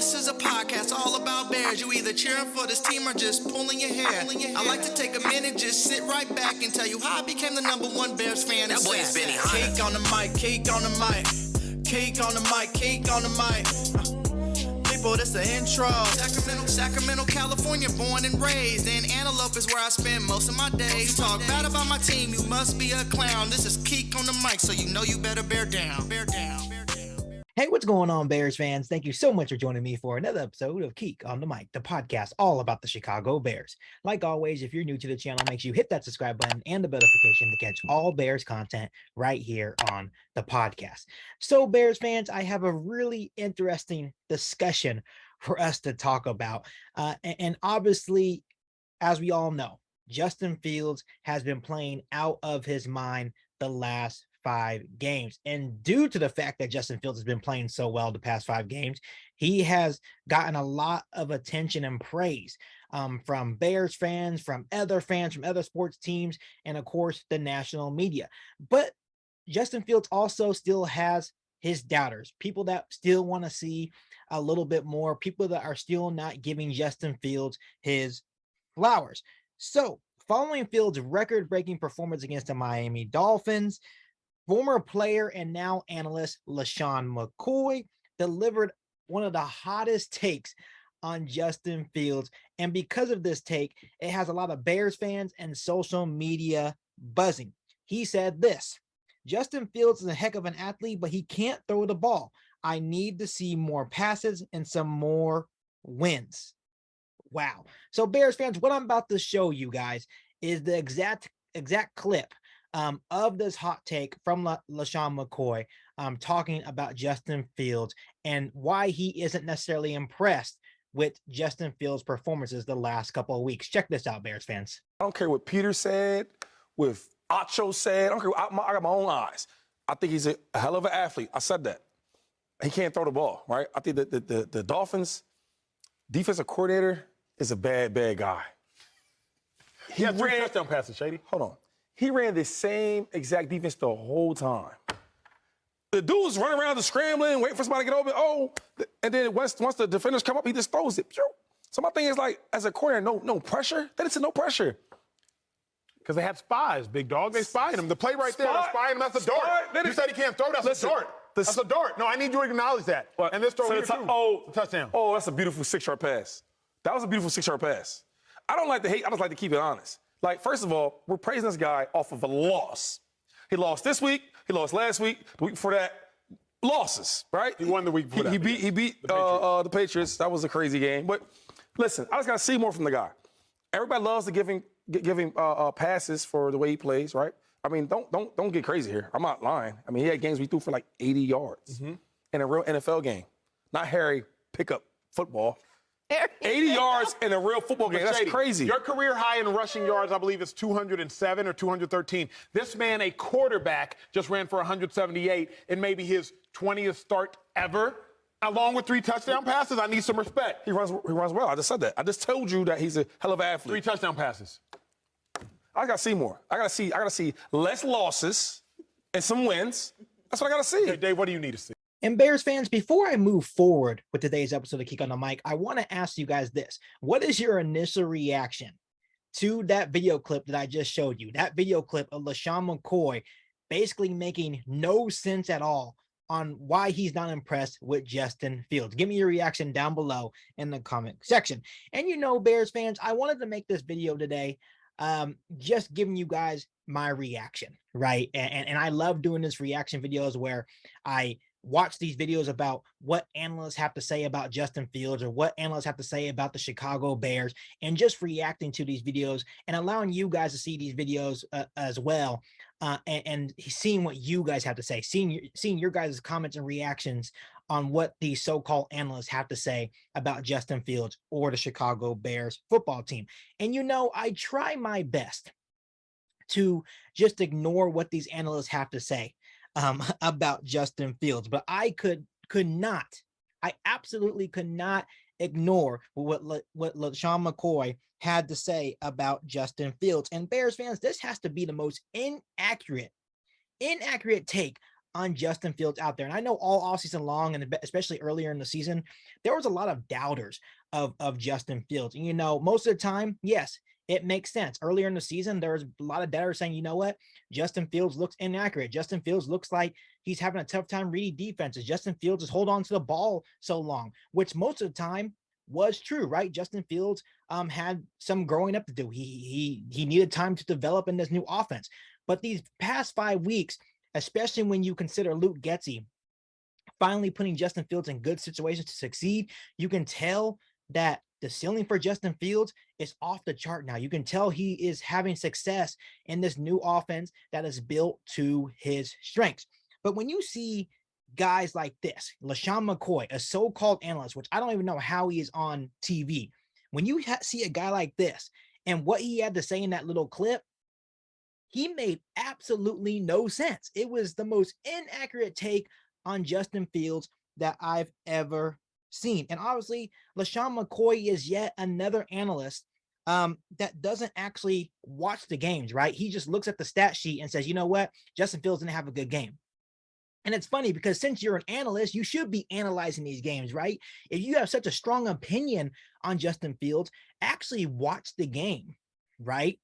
This is a podcast all about Bears. You either cheering for this team or just pulling your hair. I like to take a minute, just sit right back and tell you how I became the #1 Bears fan. That boy is Benny Hunter. Cake on the mic, cake on the mic, cake on the mic, cake on the mic. People, this the intro. Sacramento, California, born and raised. And Antelope is where I spend most of my days. Talk bad about my team, you must be a clown. This is Keek on the mic, so you know you better bear down. Bear down. Hey, what's going on, Bears fans? Thank you so much for joining me for another episode of Keek on the Mic, the podcast all about the Chicago Bears. Like always, if you're new to the channel, make sure you hit that subscribe button and the bell notification to catch all Bears content right here on the podcast. So, Bears fans, I have a really interesting discussion for us to talk about. And obviously, as we all know, Justin Fields has been playing out of his mind the last 5 games. And due to the fact that Justin Fields has been playing so well the past 5 games, he has gotten a lot of attention and praise from Bears fans, from other sports teams, and of course, the national media. But Justin Fields also still has his doubters, people that still want to see a little bit more, people that are still not giving Justin Fields his flowers. So following Fields' record-breaking performance against the Miami Dolphins, former player and now analyst Lesean McCoy delivered one of the hottest takes on Justin Fields. And because of this take, it has a lot of Bears fans and social media buzzing. He said this: Justin Fields is a heck of an athlete, but he can't throw the ball. I need to see more passes and some more wins. Wow. So Bears fans, what I'm about to show you guys is the exact clip of this hot take from Lesean McCoy talking about Justin Fields and why he isn't necessarily impressed with Justin Fields' performances the last couple of weeks. Check this out, Bears fans. I don't care what Peter said, what Acho said. I don't care. I got my own eyes. I think he's a hell of an athlete. I said that. He can't throw the ball, right? I think that the Dolphins defensive coordinator is a bad guy. He had 3 touchdown passes, Shady. Hold on. He ran the same exact defense the whole time. The dude was running around, scrambling, waiting for somebody to get open. And then once the defenders come up, he just throws it. So my thing is, like, as a coordinator, no pressure. That is no pressure. Because they have spies, big dog. They spying him. The play right there, they're spying him. That's a dart. You said he can't throw. That's a dart. That's a dart. No, I need you to acknowledge that. What? And this throw here, too. Touchdown. Oh, that's a beautiful 6-yard pass. That was a beautiful 6-yard pass. I don't like to hate. I just like to keep it honest. Like, first of all, we're praising this guy off of a loss. He lost this week. He lost last week. The week before that, losses, right? He won the week before that. He beat the Patriots. That was a crazy game. But listen, I just got to see more from the guy. Everybody loves to give him passes for the way he plays, right? I mean, don't get crazy here. I'm not lying. I mean, he had games we threw for like 80 yards in a real NFL game, not Harry pickup football. 80 yards in a real football game. That's crazy. Your career high in rushing yards, I believe, is 207 or 213. This man, a quarterback, just ran for 178 in maybe his 20th start ever, along with 3 touchdown passes. I need some respect. He runs well. I just said that. I just told you that he's a hell of an athlete. 3 touchdown passes. I gotta see more. I gotta see less losses and some wins. That's what I gotta see. Okay, Dave, what do you need to see? And Bears fans, before I move forward with today's episode of Keek on the Mic, I want to ask you guys this. What is your initial reaction to that video clip that I just showed you? That video clip of Lesean McCoy basically making no sense at all on why he's not impressed with Justin Fields. Give me your reaction down below in the comment section. And you know, Bears fans, I wanted to make this video today just giving you guys my reaction, right? And I love doing this reaction videos where I watch these videos about what analysts have to say about Justin Fields or what analysts have to say about the Chicago Bears, and just reacting to these videos and allowing you guys to see these videos as well, and seeing what you guys have to say, seeing your guys' comments and reactions on what these so-called analysts have to say about Justin Fields or the Chicago Bears football team. And you know, I try my best to just ignore what these analysts have to say about Justin Fields, but I absolutely could not ignore what Lesean McCoy had to say about Justin Fields. And Bears fans, this has to be the most inaccurate take on Justin Fields out there. And I know all offseason long, and especially earlier in the season, there was a lot of doubters of Justin Fields. And, you know, most of the time, yes, it makes sense. Earlier in the season, there was a lot of doubters saying, you know what, Justin Fields looks inaccurate. Justin Fields looks like he's having a tough time reading defenses. Justin Fields is holding on to the ball so long, which most of the time was true, right? Justin Fields had some growing up to do. He needed time to develop in this new offense. But these past 5 weeks, especially when you consider Luke Getsy finally putting Justin Fields in good situations to succeed, you can tell that the ceiling for Justin Fields is off the chart now. You can tell he is having success in this new offense that is built to his strengths. But when you see guys like this, Lesean McCoy, a so-called analyst, which I don't even know how he is on TV, when you see a guy like this and what he had to say in that little clip, he made absolutely no sense. It was the most inaccurate take on Justin Fields that I've ever seen. And obviously, Lesean McCoy is yet another analyst that doesn't actually watch the games, right? He just looks at the stat sheet and says, you know what, Justin Fields didn't have a good game. And it's funny because since you're an analyst, you should be analyzing these games, right? If you have such a strong opinion on Justin Fields, actually watch the game, right?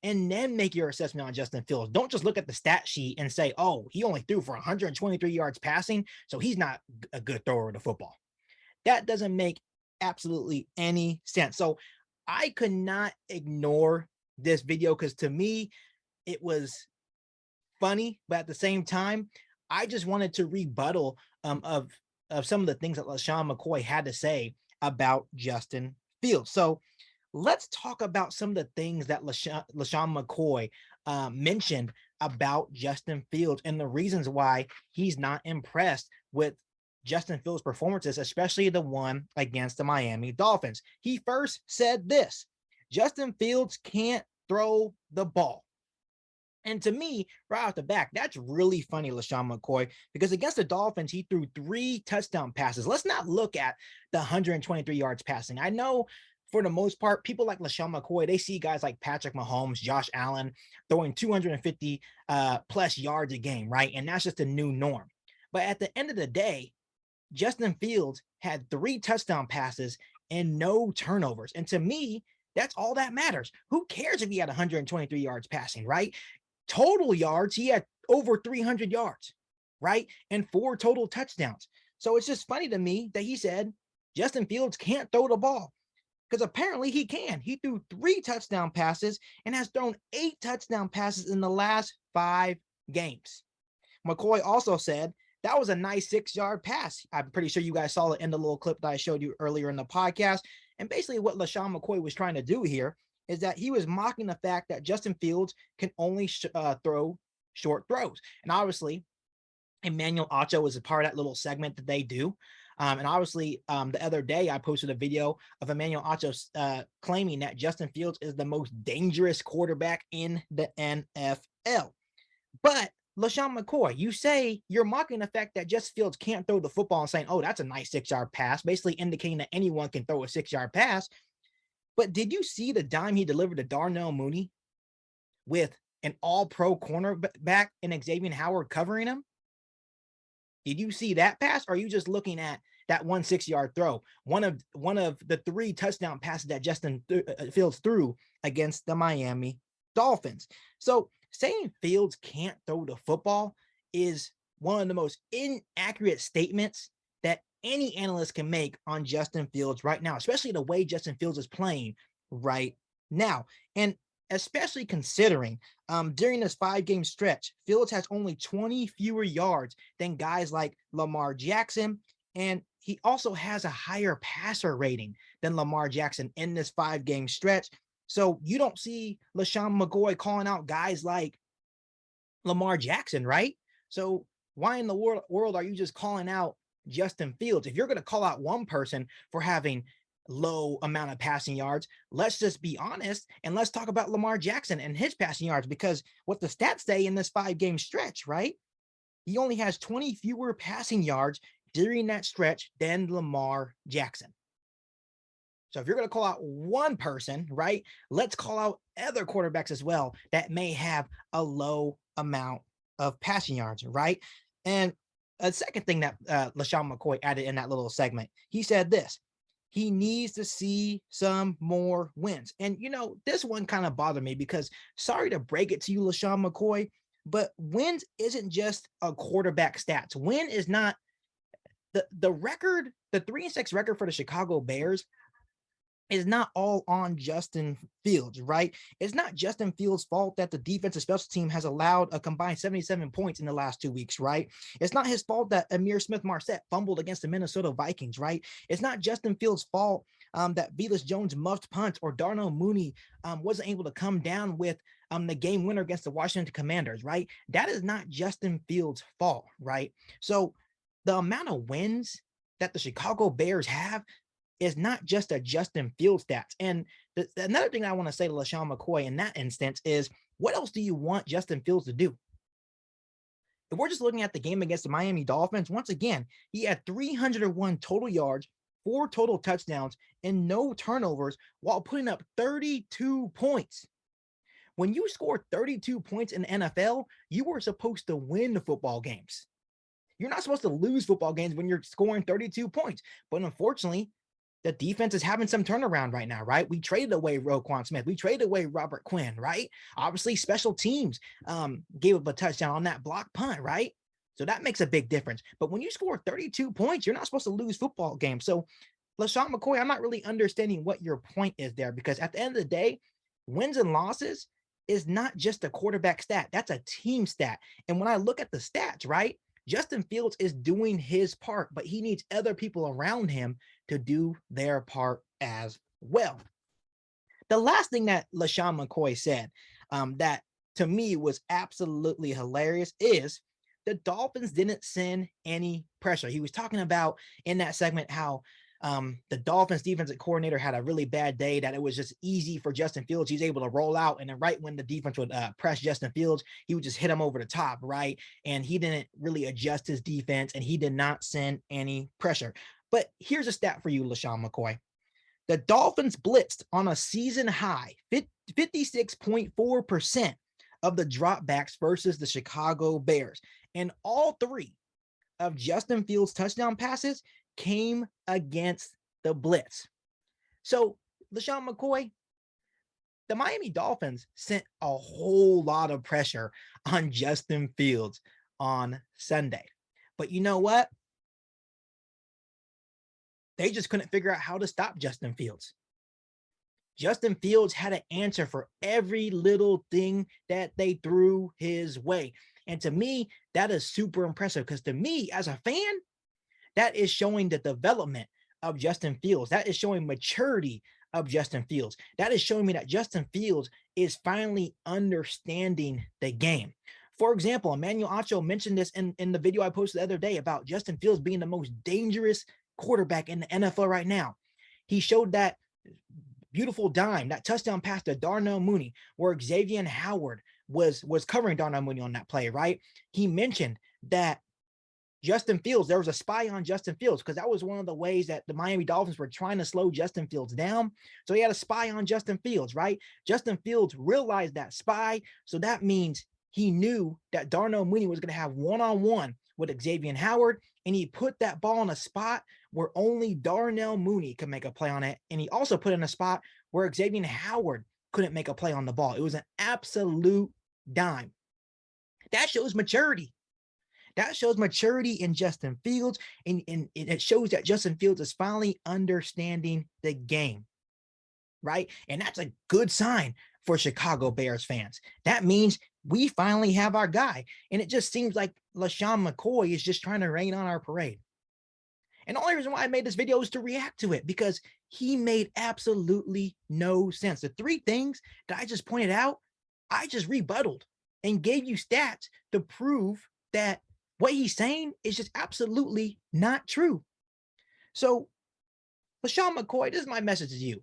And then make your assessment on Justin Fields. Don't just look at the stat sheet and say, oh, he only threw for 123 yards passing, so he's not a good thrower of the football. That doesn't make absolutely any sense. So I could not ignore this video because to me, it was funny, but at the same time, I just wanted to rebuttal of some of the things that Lesean McCoy had to say about Justin Fields. So let's talk about some of the things that Lesean McCoy mentioned about Justin Fields and the reasons why he's not impressed with Justin Fields' performances, especially the one against the Miami Dolphins. He first said this: Justin Fields can't throw the ball. And to me, right off the back, that's really funny, Lesean McCoy, because against the Dolphins, he threw 3 touchdown passes. Let's not look at the 123 yards passing. I know for the most part, people like Lesean McCoy, they see guys like Patrick Mahomes, Josh Allen throwing 250 plus yards a game, right? And that's just a new norm. But at the end of the day, Justin Fields had 3 touchdown passes and no turnovers. And to me, that's all that matters. Who cares if he had 123 yards passing, right? Total yards, he had over 300 yards, right? And 4 total touchdowns. So it's just funny to me that he said Justin Fields can't throw the ball, because apparently he can. He threw 3 touchdown passes and has thrown 8 touchdown passes in the last 5 games. McCoy also said that was a nice 6-yard pass. I'm pretty sure you guys saw it in the little clip that I showed you earlier in the podcast. And basically what Lesean McCoy was trying to do here is that he was mocking the fact that Justin Fields can only throw short throws. And obviously, Emmanuel Ocho was a part of that little segment that they do. And obviously, the other day, I posted a video of Emmanuel Ocho claiming that Justin Fields is the most dangerous quarterback in the NFL. But Lesean McCoy, you say you're mocking the fact that Justin Fields can't throw the football and saying, oh, that's a nice 6-yard pass, basically indicating that anyone can throw a 6-yard pass. But did you see the dime he delivered to Darnell Mooney with an all-pro cornerback and Xavier Howard covering him? Did you see that pass? Or are you just looking at that 1 6-yard throw? One of the 3 touchdown passes that Justin Fields threw against the Miami Dolphins. So saying Fields can't throw the football is one of the most inaccurate statements that any analyst can make on Justin Fields right now, especially the way Justin Fields is playing right now. And especially considering during this 5-game stretch, Fields has only 20 fewer yards than guys like Lamar Jackson. And he also has a higher passer rating than Lamar Jackson in this 5-game stretch. So you don't see Lesean McCoy calling out guys like Lamar Jackson, right? So why in the world are you just calling out Justin Fields? If you're going to call out one person for having low amount of passing yards, let's just be honest and let's talk about Lamar Jackson and his passing yards, because what the stats say in this 5-game stretch, right? He only has 20 fewer passing yards during that stretch than Lamar Jackson. So if you're going to call out one person, right, let's call out other quarterbacks as well that may have a low amount of passing yards, right? And a second thing that Lesean McCoy added in that little segment, he said this: he needs to see some more wins. And, this one kind of bothered me because, sorry to break it to you, Lesean McCoy, but wins isn't just a quarterback stats. Win is not the record, the 3-6 record for the Chicago Bears is not all on Justin Fields, right? It's not Justin Fields' fault that the defensive special team has allowed a combined 77 points in the last 2 weeks, right? It's not his fault that Amir Smith-Marset fumbled against the Minnesota Vikings, right? It's not Justin Fields' fault that Velus Jones muffed punt or Darnell Mooney wasn't able to come down with the game winner against the Washington Commanders, right? That is not Justin Fields' fault, right? So the amount of wins that the Chicago Bears have is not just a Justin Fields stats. And another thing I want to say to Lesean McCoy in that instance is, what else do you want Justin Fields to do? If we're just looking at the game against the Miami Dolphins, once again, he had 301 total yards, 4 total touchdowns, and no turnovers while putting up 32 points. When you score 32 points in the NFL, you were supposed to win the football games. You're not supposed to lose football games when you're scoring 32 points. But unfortunately, the defense is having some turnaround right now, right? We traded away Roquan Smith. We traded away Robert Quinn, right? Obviously, special teams gave up a touchdown on that block punt, right? So that makes a big difference. But when you score 32 points, you're not supposed to lose football games. So, Lesean McCoy, I'm not really understanding what your point is there, because at the end of the day, wins and losses is not just a quarterback stat. That's a team stat. And when I look at the stats, right, Justin Fields is doing his part, but he needs other people around him to do their part as well. The last thing that Lesean McCoy said that to me was absolutely hilarious is the Dolphins didn't send any pressure. He was talking about in that segment how the Dolphins defensive coordinator had a really bad day, that it was just easy for Justin Fields. He's able to roll out, and then right when the defense would press Justin Fields, he would just hit him over the top, right? And he didn't really adjust his defense, and he did not send any pressure. But here's a stat for you, Lesean McCoy. The Dolphins blitzed on a season high 56.4% of the dropbacks versus the Chicago Bears. And all 3 of Justin Fields' touchdown passes came against the blitz. So, Lesean McCoy, the Miami Dolphins sent a whole lot of pressure on Justin Fields on Sunday. But you know what? They just couldn't figure out how to stop Justin Fields. Justin Fields had an answer for every little thing that they threw his way. And to me, that is super impressive, because to me, as a fan, that is showing the development of Justin Fields. That is showing maturity of Justin Fields. That is showing me that Justin Fields is finally understanding the game. For example, Emmanuel Acho mentioned this in the video I posted the other day about Justin Fields being the most dangerous quarterback in the NFL right now. He showed that beautiful dime, that touchdown pass to Darnell Mooney, where Xavier Howard was covering Darnell Mooney on that play, right? He mentioned that Justin Fields, there was a spy on Justin Fields, because that was one of the ways that the Miami Dolphins were trying to slow Justin Fields down. So he had a spy on Justin Fields, right? Justin Fields realized that spy. So that means he knew that Darnell Mooney was going to have one-on-one with Xavier Howard, and he put that ball in a spot where only Darnell Mooney could make a play on it. And he also put in a spot where Xavier Howard couldn't make a play on the ball. It was an absolute dime. That shows maturity. That shows maturity in Justin Fields, and it shows that Justin Fields is finally understanding the game, right? And that's a good sign for Chicago Bears fans. That means we finally have our guy, and it just seems like Lesean McCoy is just trying to rain on our parade. And the only reason why I made this video is to react to it, because he made absolutely no sense. The 3 things that I just pointed out, I just rebutted and gave you stats to prove that what he's saying is just absolutely not true. So, Lesean McCoy, this is my message to you.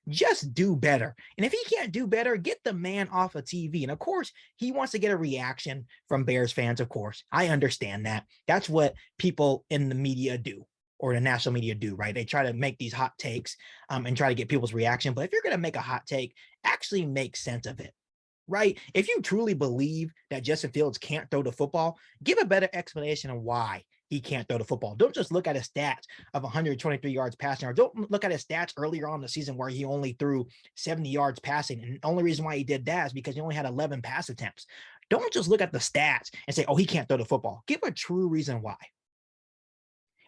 Just do better. And if he can't do better, get the man off of TV. And of course, he wants to get a reaction from Bears fans, of course. I understand that. That's what people in the media do, or the national media do, right? They try to make these hot takes and try to get people's reaction. But if you're going to make a hot take, actually make sense of it, right? If you truly believe that Justin Fields can't throw the football, give a better explanation of why he can't throw the football. Don't just look at his stats of 123 yards passing, or don't look at his stats earlier on in the season where he only threw 70 yards passing. And the only reason why he did that is because he only had 11 pass attempts. Don't just look at the stats and say, oh, he can't throw the football. Give a true reason why.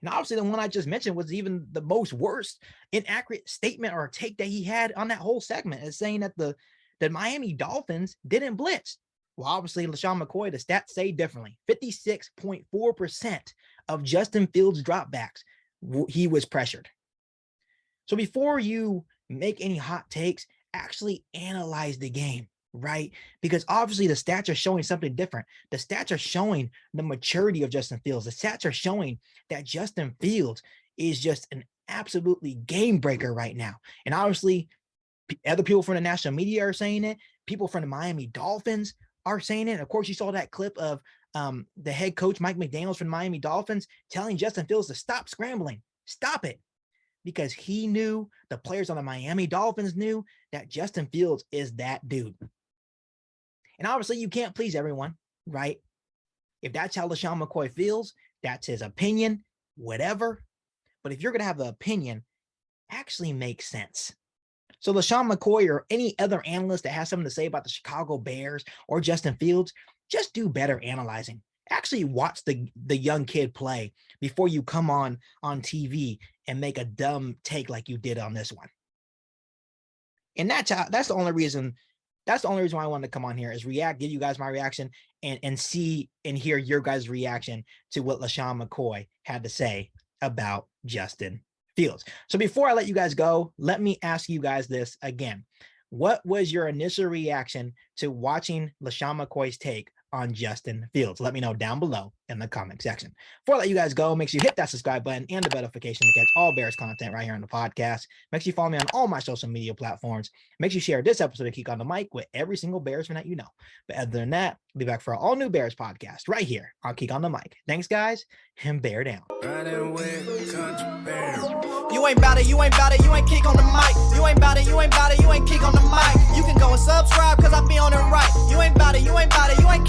And obviously the one I just mentioned was even the most worst inaccurate statement or take that he had on that whole segment, is saying that the Miami Dolphins didn't blitz. Well, obviously, Lesean McCoy, the stats say differently. 56.4% of Justin Fields' dropbacks, he was pressured. So before you make any hot takes, actually analyze the game, right? Because obviously the stats are showing something different. The stats are showing the maturity of Justin Fields. The stats are showing that Justin Fields is just an absolutely game breaker right now. And obviously, other people from the national media are saying it. People from the Miami Dolphins are saying it. Of course, you saw that clip of the head coach, Mike McDaniels from Miami Dolphins, telling Justin Fields to stop scrambling, stop it. Because he knew, the players on the Miami Dolphins knew that Justin Fields is that dude. And obviously you can't please everyone, right? If that's how Lesean McCoy feels, that's his opinion, whatever. But if you're going to have an opinion, actually make sense. So Lesean McCoy or any other analyst that has something to say about the Chicago Bears or Justin Fields, just do better analyzing. Actually watch the young kid play before you come on TV and make a dumb take like you did on this one. And that's the only reason why I wanted to come on here, is give you guys my reaction and see and hear your guys' reaction to what Lesean McCoy had to say about Justin Fields. So before I let you guys go, let me ask you guys this again. What was your initial reaction to watching Lesean McCoy's take on Justin Fields? Let me know down below in the comment section. Before I let you guys go, make sure you hit that subscribe button and the notification to catch all Bears content right here on the podcast. Make sure you follow me on all my social media platforms. Make sure you share this episode of Geek on the Mic with every single Bears fan that you know. But other than that, I'll be back for an all new Bears podcast right here on Geek on the Mic. Thanks, guys, and bear down. You ain't bout it, you ain't bout it, you ain't Geek on the Mic. You ain't bout it, you ain't bout it, you ain't Geek on the Mic. You can go and subscribe, cause I be on it right. You ain't bout it, you ain't bout it, you ain't